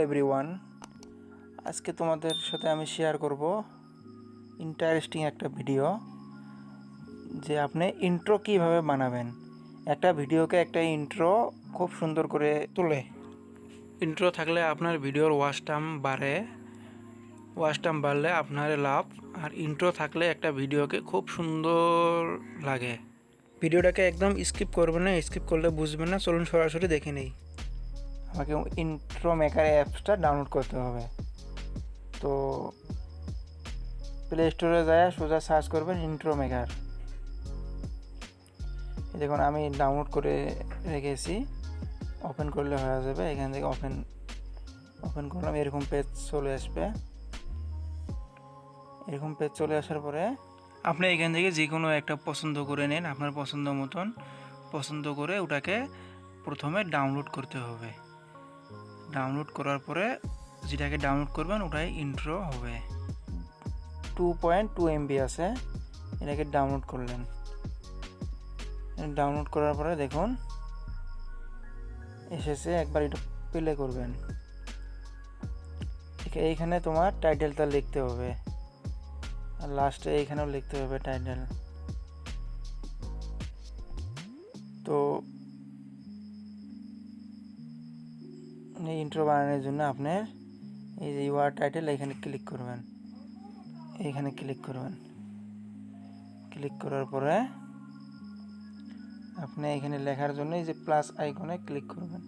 Everyone, আজকে তোমাদের সাথে আমি শেয়ার করব ইন্টারেস্টিং একটা ভিডিও যে আপনি ইন্ট্রো কিভাবে বানাবেন। একটা ভিডিওকে একটা ইন্ট্রো খুব সুন্দর করে তোলে। ইন্ট্রো থাকলে আপনার ভিডিওর ওয়াচ টাইম বাড়ে, ওয়াচ টাইম বাড়লে আপনার লাভ। আর ইন্ট্রো থাকলে একটা ভিডিওকে খুব সুন্দর লাগে। ভিডিওটাকে একদম স্কিপ করবেন না, স্কিপ করলে বুঝবেন না। চলুন সরাসরি দেখে নেই। আমাকে ইন্ট্রো মেকার অ্যাপসটা ডাউনলোড করতে হবে। তো প্লে স্টোরে যায় সোজা সার্চ করবেন ইন্ট্রো মেকার। দেখুন আমি ডাউনলোড করে রেখেছি, ওপেন করলে হয়ে যাবে। এখান থেকে ওপেন করলাম, এরকম পেজ চলে আসবে। এরকম পেজ চলে আসার পরে আপনি এখান থেকে যে কোনো একটা পছন্দ করে নিন, আপনার পছন্দ মতন পছন্দ করে ওটাকে প্রথমে ডাউনলোড করতে হবে। ডাউনলোড করার পরে যেটাকে ডাউনলোড করবেন ওটাই ইন্ট্রো হবে। 2.2 MB আছে, এটাকে ডাউনলোড করলেন। ডাউনলোড করার পরে দেখুন এসেছে, একবার এটা প্লে করবেন। এইখানে তোমার টাইটেলটা লিখতে হবে, আর লাস্টে এইখানেও লিখতে হবে টাইটেল। তো এই ইন্ট্রো বানানোর জন্য আপনার এই যে ইউআর টাইটেল এখানে ক্লিক করবেন, এইখানে ক্লিক করবেন। ক্লিক করার পরে আপনি এখানে লেখার জন্য এই যে প্লাস আইকনে ক্লিক করবেন।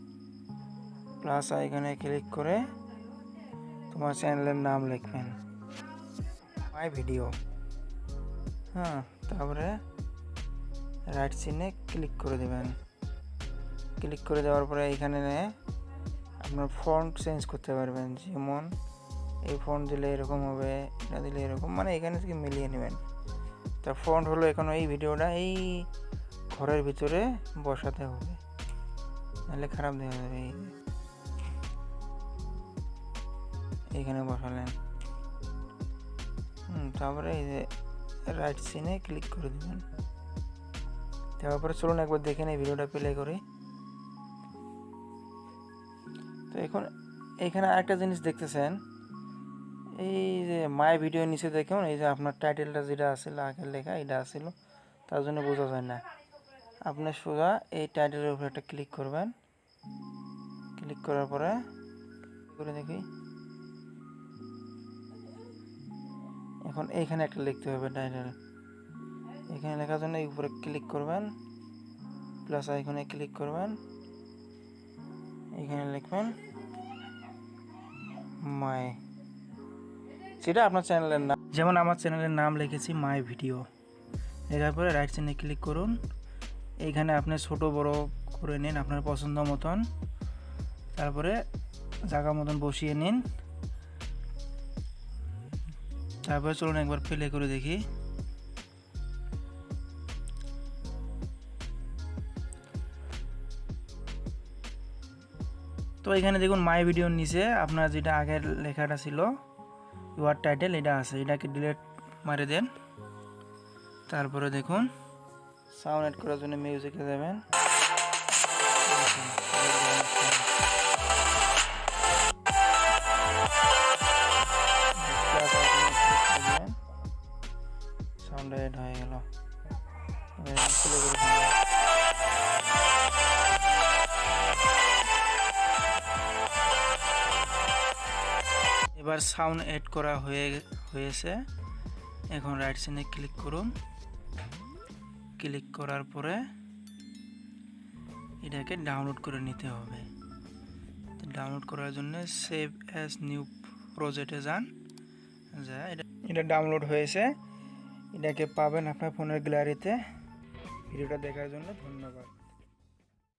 প্লাস আইকনে ক্লিক করে তোমার চ্যানেলের নাম লিখবেন, মাই ভিডিও। তারপরে রাইট চিহ্নে ক্লিক করে দেবেন। ক্লিক করে দেওয়ার পরে এইখানে আপনার ফন্ট চেঞ্জ করতে পারবেন। যেমন এই ফন্ট দিলে এরকম হবে, এটা দিলে এরকম, মানে এখানে থেকে মিলিয়ে নেবেন। তা ফন্ট হলো এখন এই ভিডিওটা এই ঘরের ভিতরে বসাতে হবে, নাহলে খারাপ দেখা যাবে। এইখানে বসালেন, তারপরে এই যে রাইট সিনে ক্লিক করে দেবেন। দেওয়ার পরে চলুন একবার দেখেন এই ভিডিওটা প্লে করি। তো এখন এইখানে আরেকটা জিনিস দেখতেছেন, এই যে মাই ভিডিও নিচে দেখুন এই যে আপনার টাইটেলটা যেটা আছিল আগের লেখা এটা আছিল, তার জন্য বোঝা যায় না। আপনি সোজা এই টাইটেলের উপরে একটা ক্লিক করবেন। ক্লিক করার পরে করে দেখি, এখন এইখানে একটা লিখতে হবে টাইটেল। এখানে লেখার জন্য এই উপরে ক্লিক করবেন, প্লাস আইকনে ক্লিক করবেন, এখানে লিখবেন মাই, সেটা আপনার চ্যানেলের নাম। যেমন আমার চ্যানেলের নাম লিখেছি মাই ভিডিও। লেখার পরে রাইট চিহ্নে ক্লিক করুন। এইখানে আপনি ছোট বড় করে নিন আপনার পছন্দ মতন, তারপরে জায়গা মতন বসিয়ে নিন। তারপরে চলুন একবার প্লে করে দেখি। তো এখানে দেখুন মাই ভিডিওর নিচে আপনার যেটা আগের লেখাটা ছিল ইউআর টাইটেল এটা আছে, এটাকে ডিলিট মারে দেন। তারপরে দেখুন সাউন্ড অ্যাড করার জন্য মিউজিকে যাবেন। সাউন্ড অ্যাড হয়ে গেল। এবার সাউন্ড অ্যাড করা হয়েছে। এখন রাইট সাইডে ক্লিক করুন। ক্লিক করার পরে এটাকে ডাউনলোড করে নিতে হবে। ডাউনলোড করার জন্য সেভ অ্যাজ নিউ প্রজেক্টে যান। এটা ডাউনলোড হয়েছে, এটাকে পাবেন আপনার ফোনের গ্যালারিতে। ভিডিওটা দেখার জন্য ধন্যবাদ।